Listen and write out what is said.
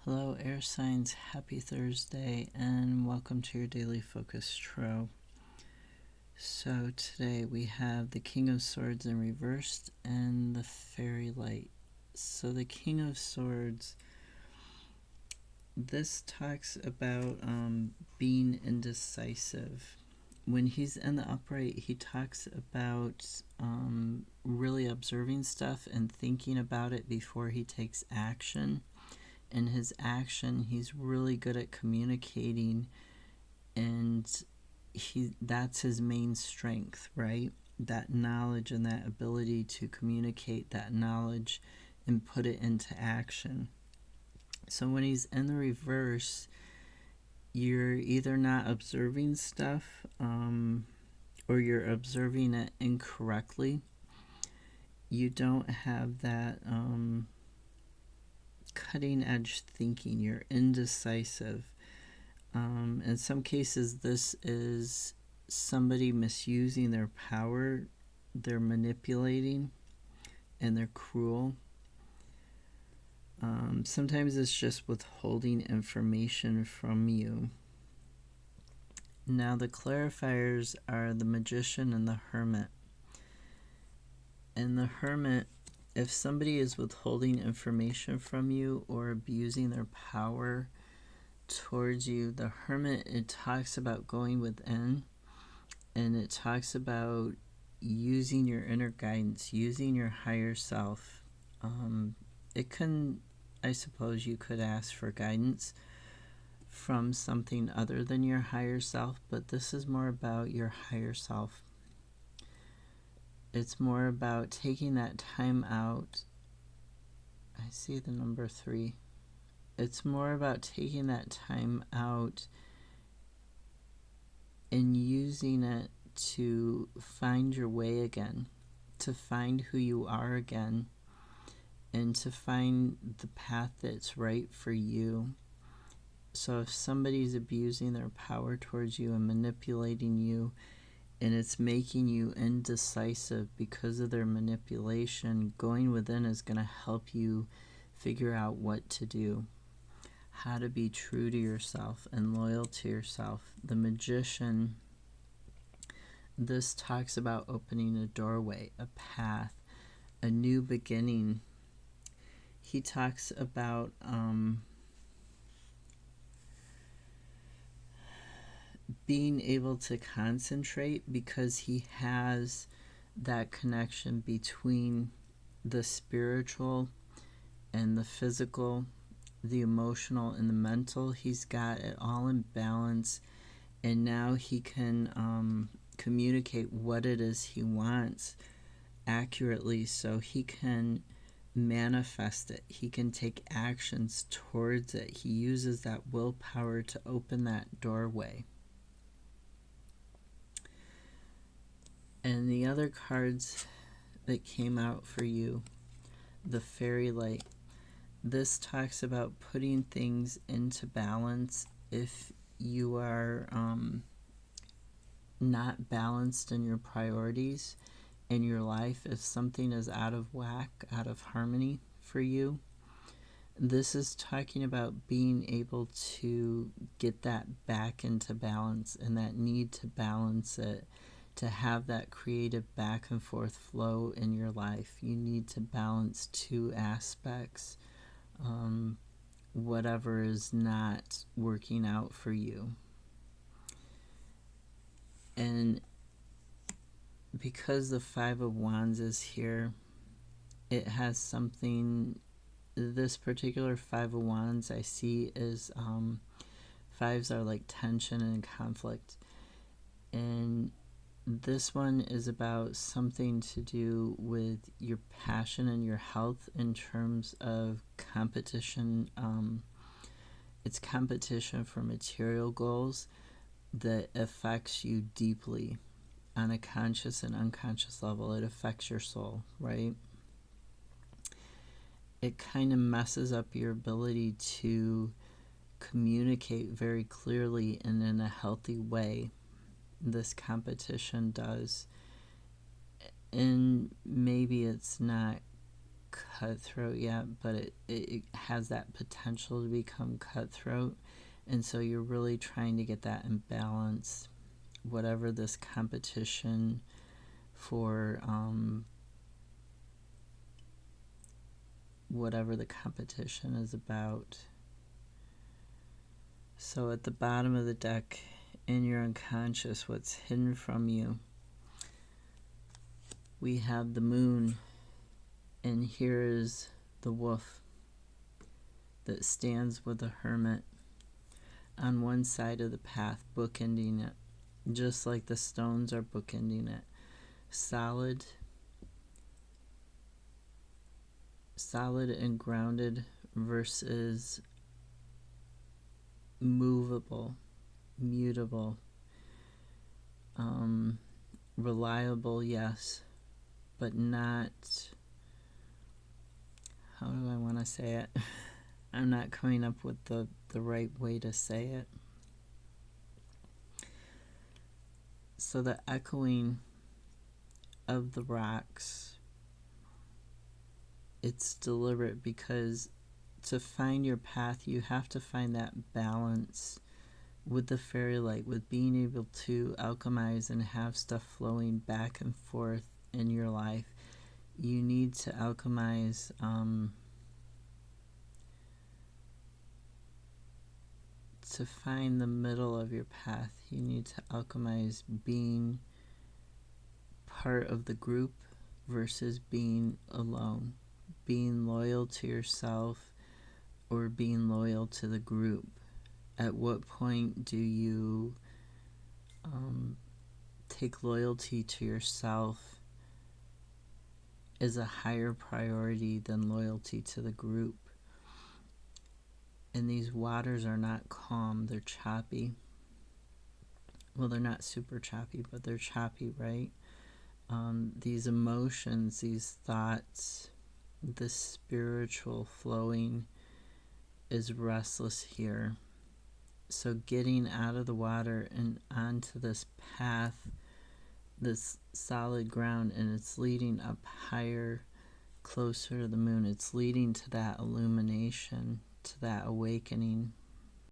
Hello, air signs. Happy Thursday, and welcome to your daily focus tarot. So today we have the King of Swords in reversed and the Fairy Light. So the King of Swords, this talks about being indecisive. When he's in the upright, he talks about really observing stuff and thinking about it before he takes action. In his action, he's really good at communicating, and that's his main strength, right? That knowledge and that ability to communicate that knowledge and put it into action. So when he's in the reverse, you're either not observing stuff or you're observing it incorrectly. You don't have that cutting edge thinking. You're indecisive. In some cases, this is somebody misusing their power. They're manipulating and they're cruel. Sometimes it's just withholding information from you. Now the clarifiers are the Magician and the Hermit. And the Hermit, if somebody is withholding information from you or abusing their power towards you, the Hermit, it talks about going within, and it talks about using your inner guidance, using your higher self. I suppose you could ask for guidance from something other than your higher self, but this is more about your higher self. It's more about taking that time out. I see the number 3. It's more about taking that time out and using it to find your way again, to find who you are again, and to find the path that's right for you. So if somebody's abusing their power towards you and manipulating you, and it's making you indecisive because of their manipulation, going within is going to help you figure out what to do, how to be true to yourself and loyal to yourself. The Magician, this talks about opening a doorway, a path, a new beginning. He talks about being able to concentrate because he has that connection between the spiritual and the physical, the emotional and the mental. He's got it all in balance, and now he can communicate what it is he wants accurately, so he can manifest it. He can take actions towards it. He uses that willpower to open that doorway. And the other cards that came out for you, the Fairy Light, this talks about putting things into balance. If you are not balanced in your priorities in your life, if something is out of whack, out of harmony for you, this is talking about being able to get that back into balance, and that need to balance it, to have that creative back and forth flow in your life. You need to balance two aspects, whatever is not working out for you. And because the Five of Wands is here, it has something, this particular Five of Wands I see is, fives are like tension and conflict. And this one is about something to do with your passion and your health in terms of competition. It's competition for material goals that affects you deeply on a conscious and unconscious level. It affects your soul, right? It kind of messes up your ability to communicate very clearly and in a healthy way. This competition does. And maybe it's not cutthroat yet, but it has that potential to become cutthroat. And so you're really trying to get that in balance, whatever this competition for whatever the competition is about. So at the bottom of the deck, in your unconscious, what's hidden from you, we have the moon, and here is the wolf that stands with the hermit on one side of the path, bookending it, just like the stones are bookending it. Solid and grounded versus movable, mutable, reliable, yes, but not, how do I want to say it? I'm not coming up with the right way to say it. So the echoing of the rocks, it's deliberate, because to find your path, you have to find that balance with the fairy light, with being able to alchemize and have stuff flowing back and forth in your life. You need to alchemize to find the middle of your path. You need to alchemize being part of the group versus being alone, being loyal to yourself or being loyal to the group. At what point do you take loyalty to yourself as a higher priority than loyalty to the group? And these waters are not calm, they're choppy. Well, they're not super choppy, but they're choppy, right? These emotions, these thoughts, this spiritual flowing is restless here. So getting out of the water and onto this path, this solid ground, and it's leading up higher, closer to the moon. It's leading to that illumination, to that awakening.